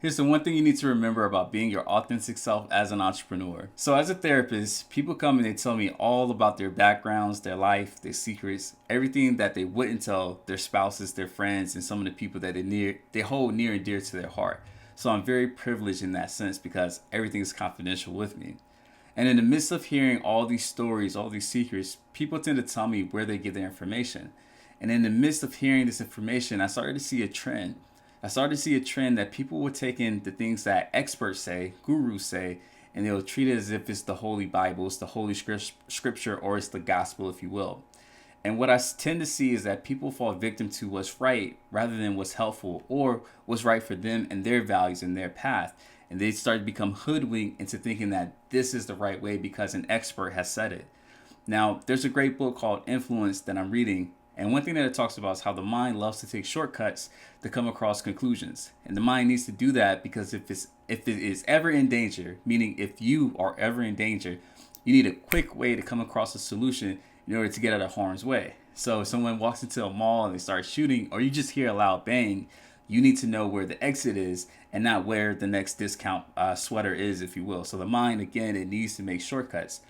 Here's the one thing you need to remember about being your authentic self as an entrepreneur. So, as a therapist, people come and they tell me all about their backgrounds, their life, their secrets, everything that they wouldn't tell their spouses, their friends, and some of the people that they hold near and dear to their heart. So, I'm very privileged in that sense because everything is confidential with me. And in the midst of hearing all these stories, all these secrets, people tend to tell me where they get their information. And in the midst of hearing this information, I started to see a trend. I started to see a trend that people were taking the things that experts say, gurus say, and they'll treat it as if it's the Holy Bible, it's the Holy Scripture, or it's the gospel, if you will. And what I tend to see is that people fall victim to what's right rather than what's helpful or what's right for them and their values and their path. And they start to become hoodwinked into thinking that this is the right way because an expert has said it. Now, there's a great book called Influence that I'm reading. And one thing that it talks about is how the mind loves to take shortcuts to come across conclusions. And the mind needs to do that because if it is ever in danger, meaning if you are ever in danger, you need a quick way to come across a solution in order to get out of harm's way. So if someone walks into a mall and they start shooting, or you just hear a loud bang, you need to know where the exit is and not where the next discount sweater is, if you will. So the mind, again, it needs to make shortcuts.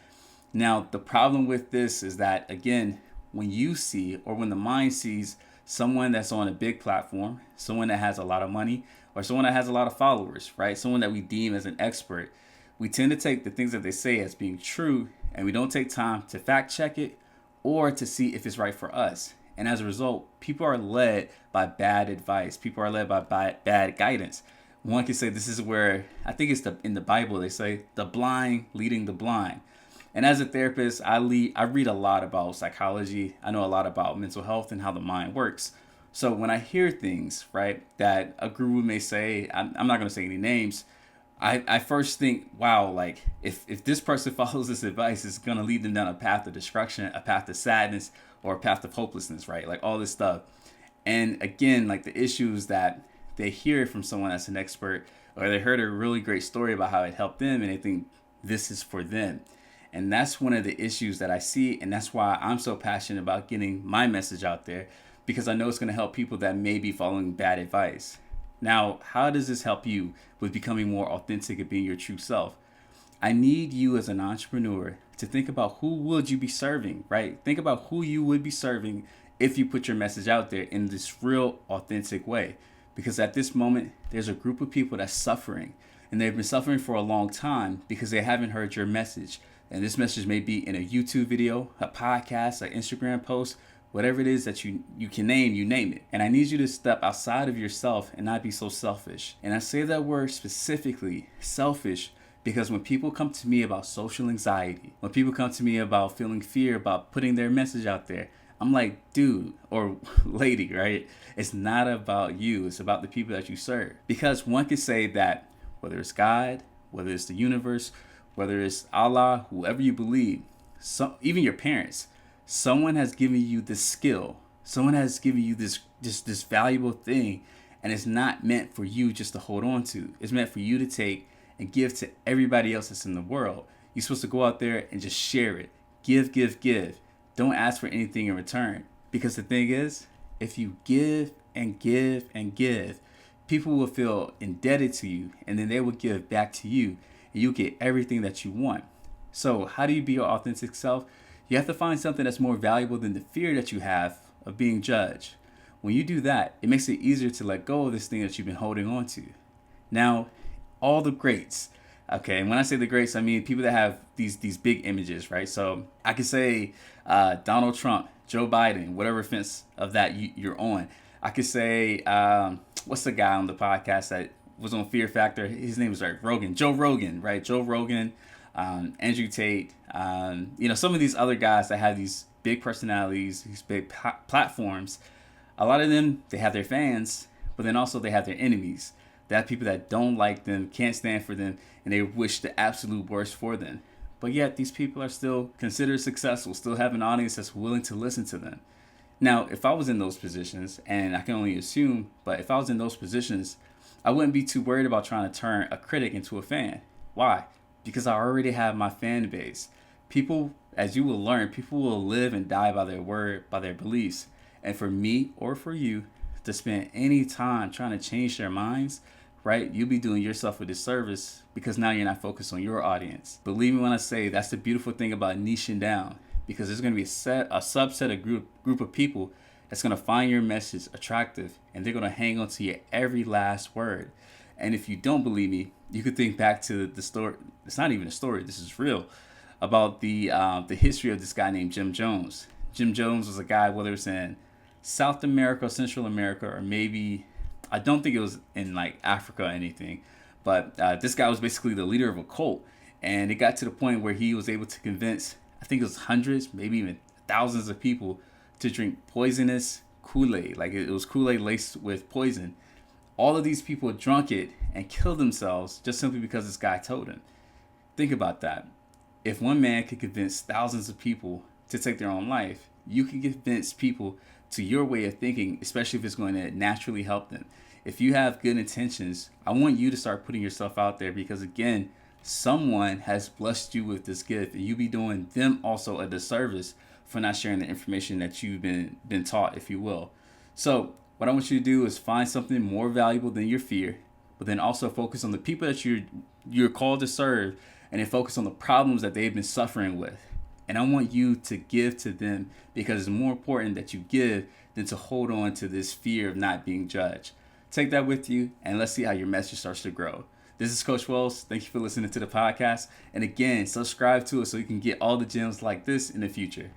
Now, the problem with this is that, again, when you see or when the mind sees someone that's on a big platform, someone that has a lot of money, or someone that has a lot of followers, right? Someone that we deem as an expert, we tend to take the things that they say as being true, and we don't take time to fact check it or to see if it's right for us. And as a result, people are led by bad advice. People are led by bad guidance. One can say this is where I think it's in the Bible. They say the blind leading the blind. And as a therapist, I read a lot about psychology. I know a lot about mental health and how the mind works. So when I hear things, right, that a guru may say, I'm not going to say any names, I first think, wow, like if this person follows this advice, it's going to lead them down a path of destruction, a path of sadness, or a path of hopelessness, right? Like all this stuff. And again, like the issues that they hear from someone that's an expert, or they heard a really great story about how it helped them and they think this is for them. And that's one of the issues that I see. And that's why I'm so passionate about getting my message out there, because I know it's going to help people that may be following bad advice. Now, how does this help you with becoming more authentic and being your true self? I need you as an entrepreneur to think about who would you be serving, right? Think about who you would be serving if you put your message out there in this real authentic way. Because at this moment, there's a group of people that's suffering, and they've been suffering for a long time because they haven't heard your message. And this message may be in a YouTube video, a podcast, an Instagram post, whatever it is that you can name, you name it. And I need you to step outside of yourself and not be so selfish. And I say that word specifically, selfish, because when people come to me about social anxiety, when people come to me about feeling fear about putting their message out there, I'm like, dude or lady, right? It's not about you. It's about the people that you serve. Because one could say that whether it's God, whether it's the universe, whether it's Allah, whoever you believe, even your parents, someone has given you this skill. Someone has given you this valuable thing, and it's not meant for you just to hold on to. It's meant for you to take and give to everybody else that's in the world. You're supposed to go out there and just share it. Give, give, give. Don't ask for anything in return. Because the thing is, if you give and give and give, people will feel indebted to you, and then they will give back to you, and you get everything that you want. So how do you be your authentic self? You have to find something that's more valuable than the fear that you have of being judged. When you do that, it makes it easier to let go of this thing that you've been holding on to. Now, all the greats, okay, and when I say the greats, I mean people that have these big images, right? So I could say Donald Trump, Joe Biden, whatever fence of that you're on. I could say, what's the guy on the podcast that was on Fear Factor? His name was Rogan, Joe Rogan, right? Joe Rogan, Andrew Tate, some of these other guys that have these big personalities, these big platforms. A lot of them, they have their fans, but then also they have their enemies. They have people that don't like them, can't stand for them, and they wish the absolute worst for them. But yet these people are still considered successful, still have an audience that's willing to listen to them. Now, if I was in those positions, and I can only assume, but if I was in those positions, I wouldn't be too worried about trying to turn a critic into a fan. Why? Because I already have my fan base. People, as you will learn, people will live and die by their word, by their beliefs. And for me or for you to spend any time trying to change their minds right? You'll be doing yourself a disservice because now you're not focused on your audience. Believe me when I say that's the beautiful thing about niching down, because there's going to be a subset of group of people that's going to find your message attractive, and they're going to hang on to your every last word. And if you don't believe me, you could think back to the story. It's not even a story. This is real, about the history of this guy named Jim Jones. Jim Jones was a guy, whether it's in South America, Central America, or maybe, I don't think it was in like Africa or anything, but this guy was basically the leader of a cult, and it got to the point where he was able to convince, I think it was hundreds, maybe even thousands of people to drink poisonous Kool-Aid. Like it was Kool-Aid laced with poison. All of these people drunk it and killed themselves just simply because this guy told them. Think about that. If one man could convince thousands of people to take their own life, you can convince people to your way of thinking, especially if it's going to naturally help them. If you have good intentions, I want you to start putting yourself out there, because again, someone has blessed you with this gift, and you be doing them also a disservice for not sharing the information that you've been taught, if you will. So what I want you to do is find something more valuable than your fear, but then also focus on the people that you're called to serve, and then focus on the problems that they've been suffering with. And I want you to give to them, because it's more important that you give than to hold on to this fear of not being judged. Take that with you, and let's see how your message starts to grow. This is Coach Wells. Thank you for listening to the podcast. And again, subscribe to it so you can get all the gems like this in the future.